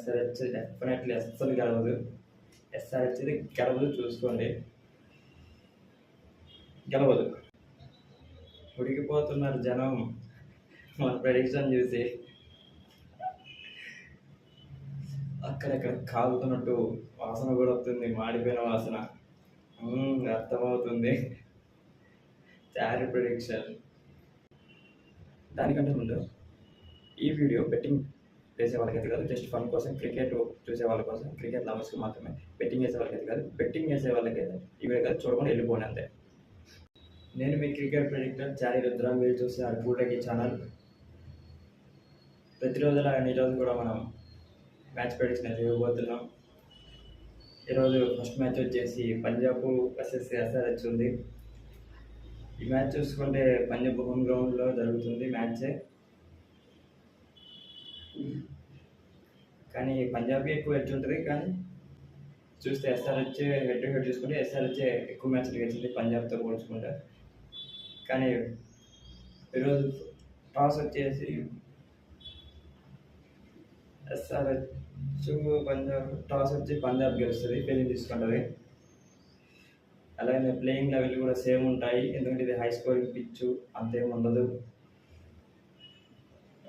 SRH definitely అస్సలు గెలవదు. SRH గెలవదు, చూసుకోండి, గెలవదు. ఉడికిపోతున్నారు జనం మన ప్రెడిక్షన్ చూసి. అక్కడక్కడ కాలుతున్నట్టు వాసన కూడా వస్తుంది, మాడిపోయిన వాసన. అర్థమవుతుంది చారి ప్రెడిక్షన్. దానికంటే ముందు ఈ వీడియో బెట్టింగ్ వేసే వాళ్ళకైతే కాదు, జస్ట్ ఫన్ కోసం, క్రికెట్ చూసే వాళ్ళ కోసం, క్రికెట్ లవర్స్కి మాత్రమే. బెట్టింగ్ వేసే వాళ్ళకైతే కాదు. బెట్టింగ్ వేసే వాళ్ళకైతే ఈ వీడియో కాదు, చూడకుండా వెళ్ళిపోండి అంతే. నేను మీ క్రికెట్ ప్రెడిక్టర్ చారి రుద్ర. మీరు చూస్తున్నారు కూటకి ఛానల్. ప్రతిరోజులా ఈరోజు కూడా మనం మ్యాచ్ ప్రెడిక్షన్ చేయబోతున్నాం. ఈరోజు ఫస్ట్ మ్యాచ్ వచ్చేసి పంజాబ్ వర్సెస్ ఎస్ఆర్హెచ్ ఉంది. ఈ మ్యాచ్ చూసుకుంటే పంజాబ్ హోమ్ గ్రౌండ్లో జరుగుతుంది మ్యాచ్. కానీ పంజాబ్కి ఎక్కువ హెడ్ ఉంటుంది, కానీ చూస్తే ఎస్ఆర్హెచ్ హెడ్ టు హెడ్ చూసుకుంటే ఎస్ఆర్హెచ్ ఎక్కువ మ్యాచ్లు గెలిచింది పంజాబ్తో పోల్చుకుంటే. కానీ ఈరోజు టాస్ వచ్చేసి ఎస్ఆర్హెచ్ పంజాబ్ టాస్ వచ్చి పంజాబ్ గెలుస్తుంది, ఫీలింగ్ తీసుకుంటుంది. అలాగే ప్లేయింగ్ లెవెల్ కూడా సేమ్ ఉంటాయి, ఎందుకంటే ఇది హై స్కోరింగ్ పిచ్, అంతేం ఉండదు.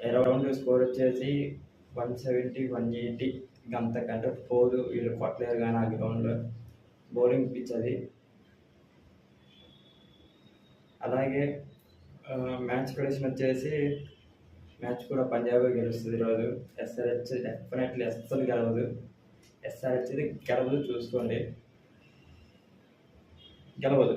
అరౌండ్ స్కోర్ వచ్చేసి 170, 180 అంతకంటే పోదు. వీళ్ళు కొట్టలేరు కానీ ఆ గ్రౌండ్లో, బౌలింగ్ పిచ్ అది. అలాగే మ్యాచ్ ప్రెడిక్షన్ వచ్చేసి మ్యాచ్ కూడా పంజాబ్ గెలుస్తుంది ఈరోజు. ఎస్ఆర్హెచ్ డెఫినెట్లీ అస్సలు గెలవదు. ఎస్ఆర్హెచ్ గెలవదు, చూసుకోండి, గెలవదు.